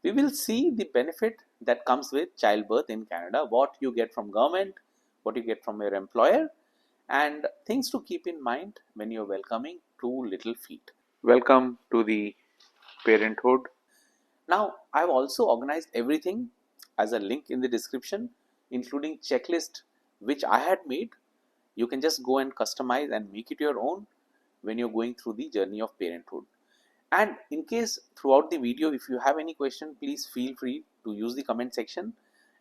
We will see the benefit that comes with childbirth in Canada, what you get from government, what you get from your employer, and things to keep in mind when you're welcoming two little feet. Welcome to the parenthood. Now, I've also organized everything as a link in the description, including checklist which I had made. You can just go and customize and make it your own when you're going through the journey of parenthood. And in case throughout the video, if you have any question, please feel free to use the comment section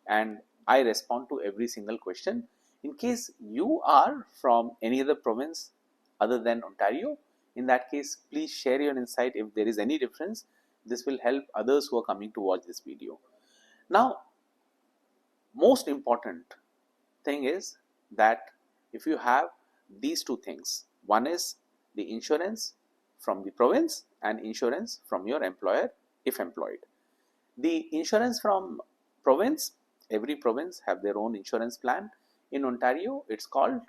and I respond to every single question. In case you are from any other province other than Ontario, in that case, please share your insight if there is any difference. This will help others who are coming to watch this video. Now, most important thing is that if you have these two things, one is the insurance from the province and insurance from your employer if employed. The insurance from province, every province have their own insurance plan. In Ontario, it's called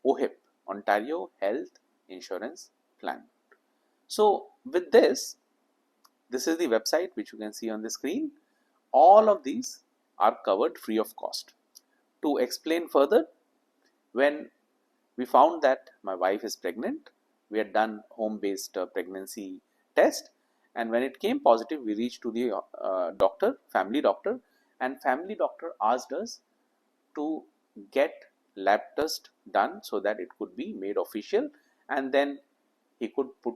OHIP, Ontario Health Insurance Plan. So with this is the website which you can see on the screen. All of these are covered free of cost. To explain further, when we found that my wife is pregnant, we had done home-based pregnancy test, and when it came positive, we reached to the doctor, family doctor, and family doctor asked us to get lab test done so that it could be made official, and then he could put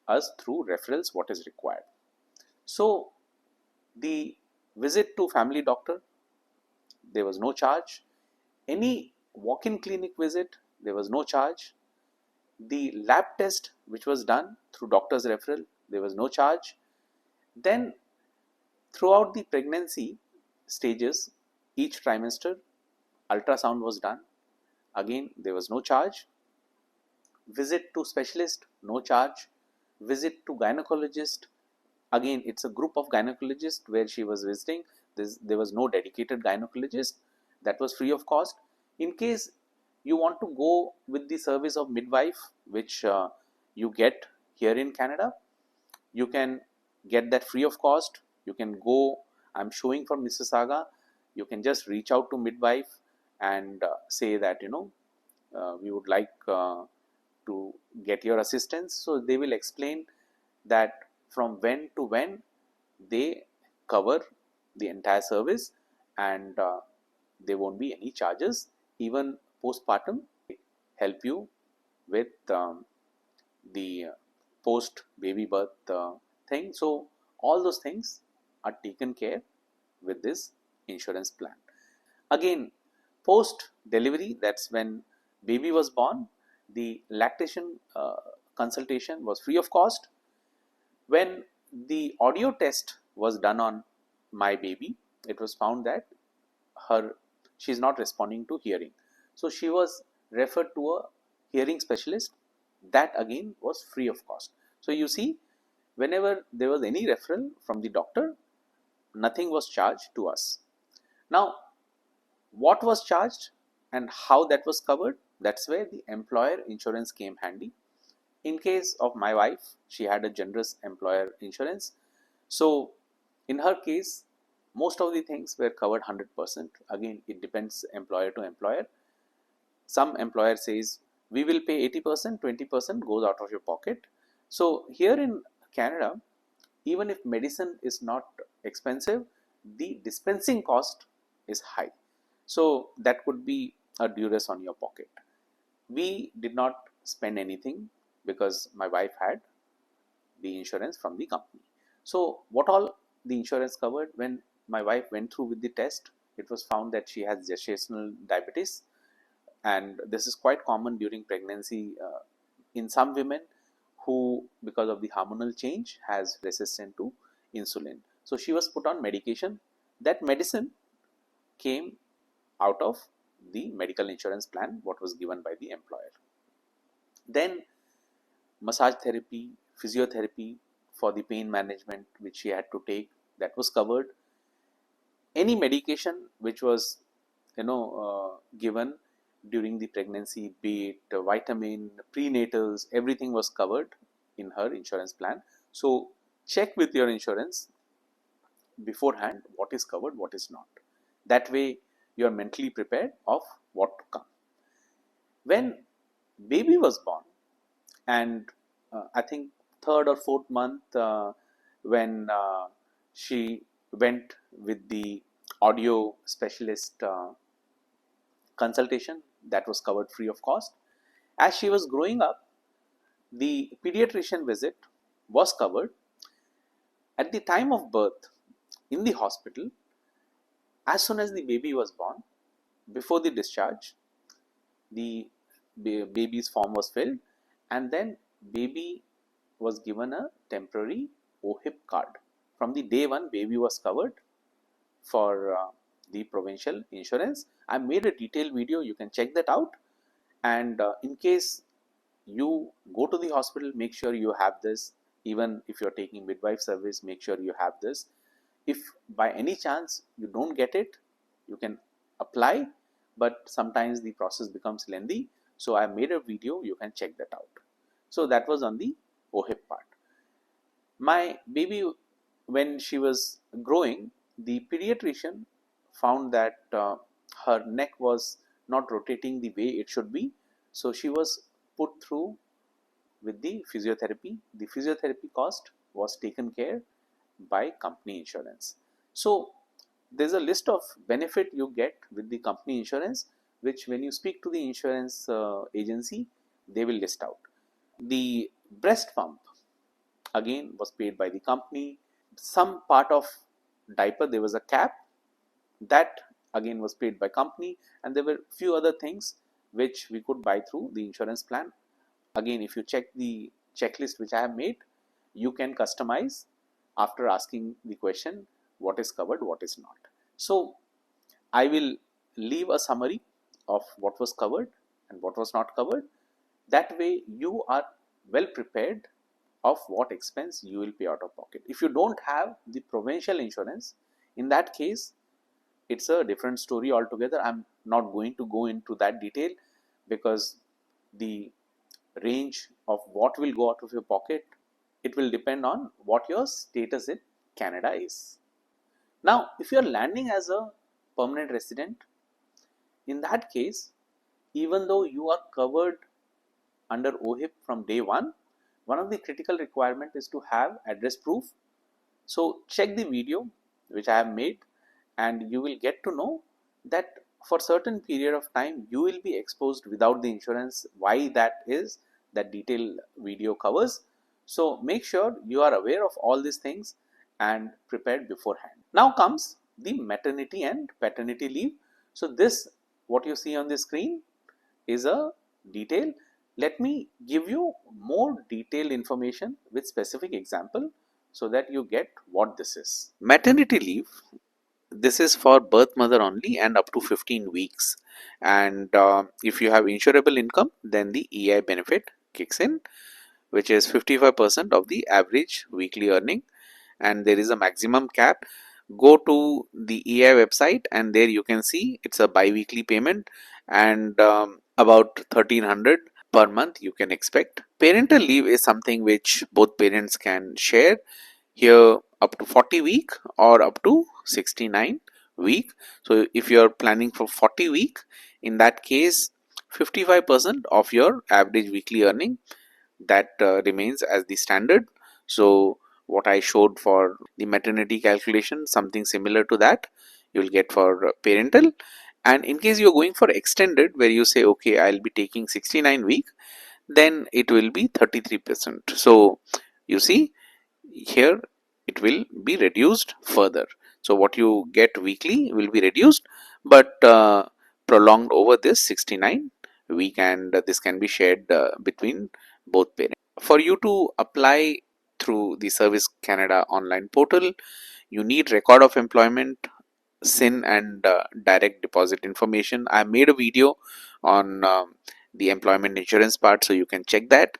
us through referrals what is required. So the visit to family doctor, there was no charge. Any walk-in clinic visit, there was no charge. The lab test which was done through doctor's referral, there was no charge. Then throughout the pregnancy stages, each trimester, ultrasound was done. Again, there was no charge. Visit to specialist, no charge. Visit to gynecologist, again it's a group of gynecologists where she was visiting. There was no dedicated gynecologist, that was free of cost. In case you want to go with the service of midwife which you get here in Canada, you can get that free of cost. You can go, I'm showing from Mississauga, you can just reach out to midwife and say that we would like to get your assistance. So they will explain that from when to when they cover the entire service, and there won't be any charges. Even postpartum help you with the post baby birth thing. So all those things are taken care with this insurance plan. Again, post delivery, that's when baby was born, the lactation consultation was free of cost. When the audio test was done on my baby, it was found that she is not responding to hearing. So she was referred to a hearing specialist. That again was free of cost. So you see, whenever there was any referral from the doctor, nothing was charged to us. Now, what was charged and how that was covered, that's where the employer insurance came handy. In case of my wife, she had a generous employer insurance. So in her case, most of the things were covered 100%. Again, it depends employer to employer. Some employer says, we will pay 80%, 20% goes out of your pocket. So here in Canada, even if medicine is not expensive, the dispensing cost is high. So that could be a duress on your pocket. We did not spend anything because my wife had the insurance from the company. So what all the insurance covered? When my wife went through with the test, it was found that she has gestational diabetes, and this is quite common during pregnancy in some women who, because of the hormonal change, has resistant to insulin. So she was put on medication. That medicine came out of the medical insurance plan what was given by the employer. Then massage therapy, physiotherapy for the pain management which she had to take, that was covered. Any medication which was given during the pregnancy, be it vitamin, prenatals, everything was covered in her insurance plan. So check with your insurance beforehand what is covered, what is not. That way you are mentally prepared of what to come. When baby was born, and I think third or fourth month, when she went with the audio specialist consultation, that was covered free of cost. As she was growing up, the pediatrician visit was covered. At the time of birth in the hospital, as soon as the baby was born, before the discharge, the baby's form was filled, and then baby was given a temporary OHIP card. From the day one, baby was covered for the provincial insurance. I made a detailed video, you can check that out. And in case you go to the hospital, make sure you have this. Even if you're taking midwife service, make sure you have this. If by any chance you don't get it, you can apply, but sometimes the process becomes lengthy. So I made a video, you can check that out. So that was on the OHIP part. My baby, when she was growing, the pediatrician found that her neck was not rotating the way it should be. So she was put through with the physiotherapy. The physiotherapy cost was taken care by company insurance. So there's a list of benefit you get with the company insurance, which when you speak to the insurance agency, they will list out. The breast pump again was paid by the company. Some part of diaper, there was a cap, that again was paid by company, and there were few other things which we could buy through the insurance plan. Again, if you check the checklist which I have made, you can customize after asking the question what is covered, what is not. So I will leave a summary of what was covered and what was not covered. That way you are well prepared of what expense you will pay out of pocket. If you don't have the provincial insurance, in that case it's a different story altogether. I'm not going to go into that detail, because the range of what will go out of your pocket, it will depend on what your status in Canada is. Now, if you are landing as a permanent resident, in that case, even though you are covered under OHIP from day one of the critical requirement is to have address proof. So check the video which I have made, and you will get to know that for certain period of time you will be exposed without the insurance. Why that is, that detailed video covers. So make sure you are aware of all these things and prepared beforehand. Now comes the maternity and paternity leave. So this, what you see on the screen, is a detail. Let me give you more detailed information with specific example so that you get what this is. Maternity leave, this is for birth mother only and up to 15 weeks. And if you have insurable income, then the EI benefit kicks in, which is 55% of the average weekly earning, and there is a maximum cap. Go to the EI website and there you can see it's a bi-weekly payment, and about 1300 per month you can expect. Parental leave is something which both parents can share. Here up to 40 week or up to 69 week. So if you are planning for 40 week, in that case 55% of your average weekly earning, that remains as the standard. So what I showed for the maternity calculation, something similar to that you will get for parental. And in case you are going for extended, where you say okay, I'll be taking 69 week, then it will be 33%. So you see here it will be reduced further. So what you get weekly will be reduced, but prolonged over this 69 week, and this can be shared between both parents. For you to apply through the Service Canada online portal, you need record of employment, SIN, and direct deposit information. I made a video on the employment insurance part, so you can check that.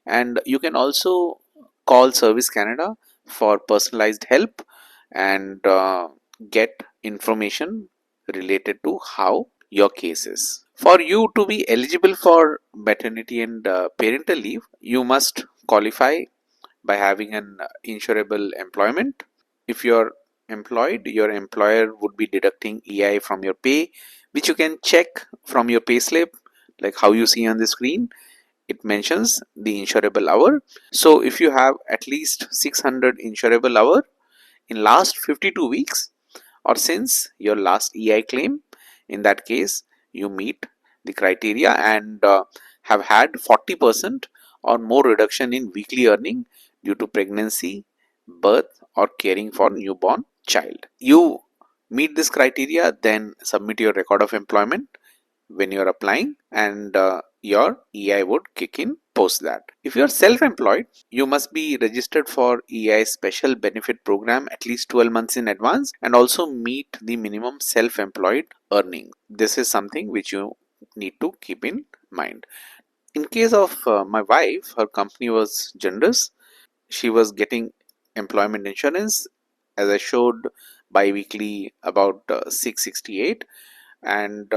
And you can also call Service Canada for personalized help and get information related to how your case is. For you to be eligible for maternity and parental leave, you must qualify by having an insurable employment. If your employed, your employer would be deducting EI from your pay, which you can check from your pay slip, like how you see on the screen. It mentions the insurable hour. So if you have at least 600 insurable hour in last 52 weeks or since your last EI claim, in that case you meet the criteria and have had 40% or more reduction in weekly earning due to pregnancy, birth or caring for newborn child. You meet this criteria, then submit your record of employment when you're applying, and your EI would kick in post that. If you're self-employed, you must be registered for EI special benefit program at least 12 months in advance and also meet the minimum self-employed earning. This is something which you need to keep in mind. In case of my wife, her company was generous. She was getting employment insurance, as I showed, bi-weekly about 668, and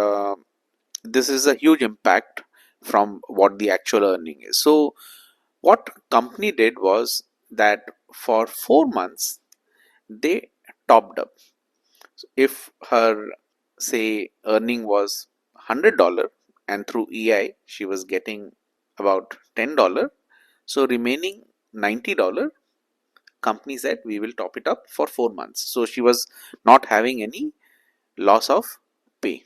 this is a huge impact from what the actual earning is. So what company did was that for 4 months they topped up. So if her, say, earning was $100 and through EI she was getting about $10, so remaining $90, company said we will top it up for 4 months. So she was not having any loss of pay.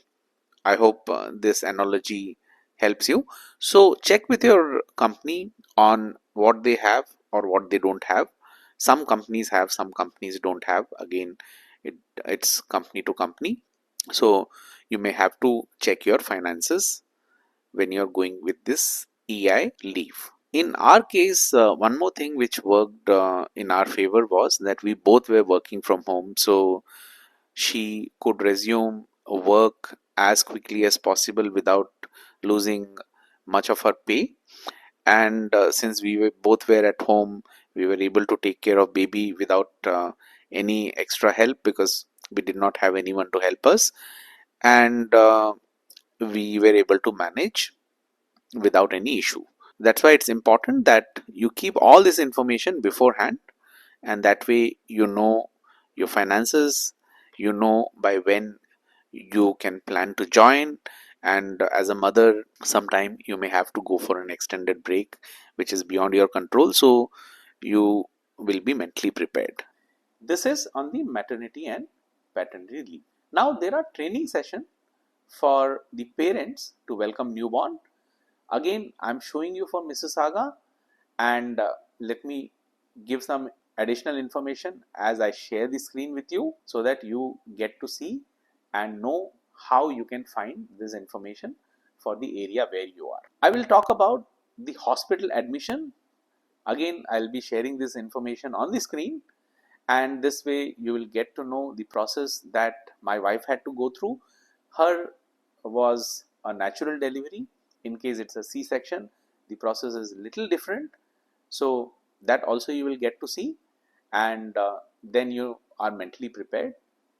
I hope this analogy helps you. So check with your company on what they have or what they don't have. Some companies have, some companies don't have. Again, it's company to company. So you may have to check your finances when you're going with this EI leave. In our case, one more thing which worked in our favor was that we both were working from home. So she could resume work as quickly as possible without losing much of her pay. And since we were both were at home, we were able to take care of baby without any extra help because we did not have anyone to help us, and we were able to manage without any issue. That's why it's important that you keep all this information beforehand, and that way you know your finances, you know by when you can plan to join. And as a mother, sometime you may have to go for an extended break which is beyond your control, so you will be mentally prepared. This is on the maternity and paternity leave. Now there are training sessions for the parents to welcome newborn. Again, I'm showing you for Mississauga, and let me give some additional information as I share the screen with you so that you get to see and know how you can find this information for the area where you are. I will talk about the hospital admission. Again, I'll be sharing this information on the screen, and this way you will get to know the process that my wife had to go through. Her was a natural delivery. In case it's a C-section, the process is little different, so that also you will get to see, and then you are mentally prepared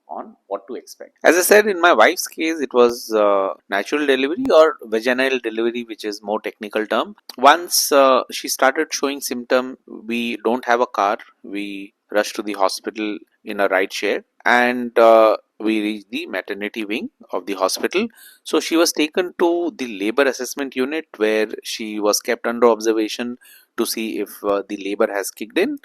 on what to expect. As I said, in my wife's case, it was natural delivery or vaginal delivery, which is more technical term. Once she started showing symptom, we don't have a car. We rushed to the hospital in a ride share, and we reached the maternity wing of the hospital. So she was taken to the labor assessment unit where she was kept under observation to see if the labor has kicked in,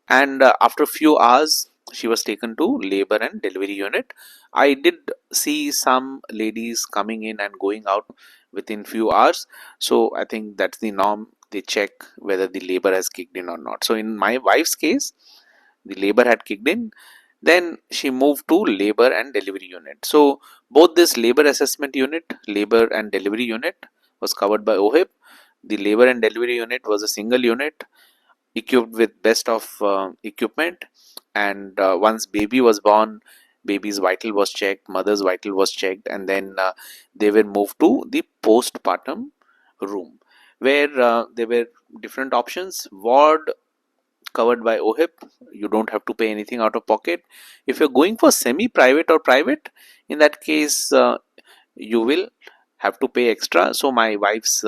and after a few hours she was taken to labor and delivery unit. I did see some ladies coming in and going out within few hours, so I think that's the norm. They check whether the labor has kicked in or not. So in my wife's case, the labor had kicked in, then she moved to labor and delivery unit. So both this labor assessment unit, labor and delivery unit, was covered by OHIP. The labor and delivery unit was a single unit equipped with best of equipment, and once baby was born, baby's vital was checked, mother's vital was checked, and then they were moved to the postpartum room where there were different options. Ward covered by OHIP, you don't have to pay anything out of pocket. If you're going for semi private or private, in that case you will have to pay extra. So my wife's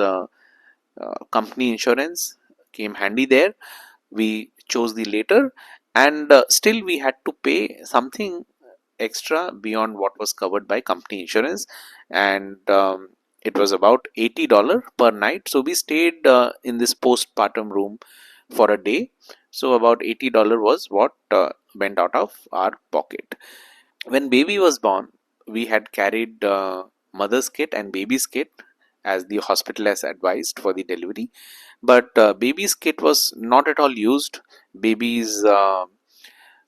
company insurance came handy there. We chose the later, and still we had to pay something extra beyond what was covered by company insurance, and it was about $80 per night. So we stayed in this postpartum room for a day. So about $80 was what went out of our pocket. When baby was born, we had carried mother's kit and baby's kit as the hospital has advised for the delivery, but baby's kit was not at all used. Baby's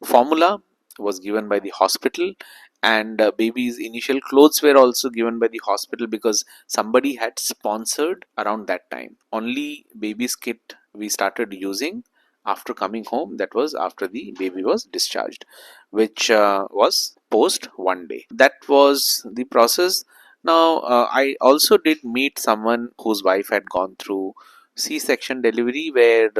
formula was given by the hospital, and baby's initial clothes were also given by the hospital because somebody had sponsored around that time. Only baby's kit we started using after coming home, that was after the baby was discharged, which was post 1 day. That was the process. Now I also did meet someone whose wife had gone through C-section delivery, where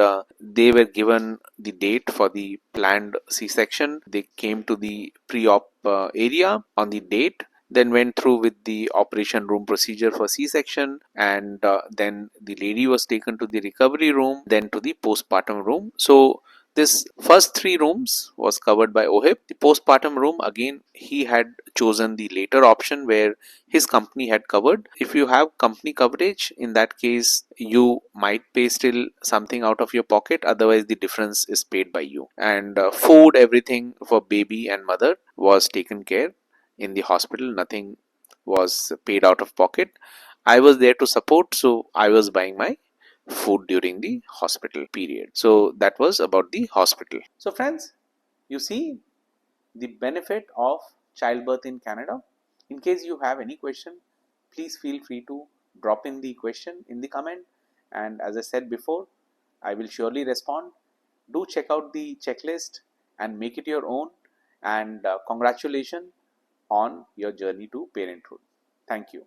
they were given the date for the planned C-section. They came to the pre-op area on the date, then went through with the operation room procedure for C-section, and then the lady was taken to the recovery room, then to the postpartum room. So this first three rooms was covered by OHIP. The postpartum room, again, he had chosen the later option where his company had covered. If you have company coverage, in that case you might pay still something out of your pocket, otherwise the difference is paid by you. And food, everything for baby and mother was taken care in the hospital. Nothing was paid out of pocket. I was there to support, so I was buying my food during the hospital period. So that was about the hospital. So friends, you see the benefit of childbirth in Canada. In case you have any question, please feel free to drop in the question in the comment, and as I said before, I will surely respond. Do check out the checklist and make it your own, and congratulations on your journey to parenthood. Thank you.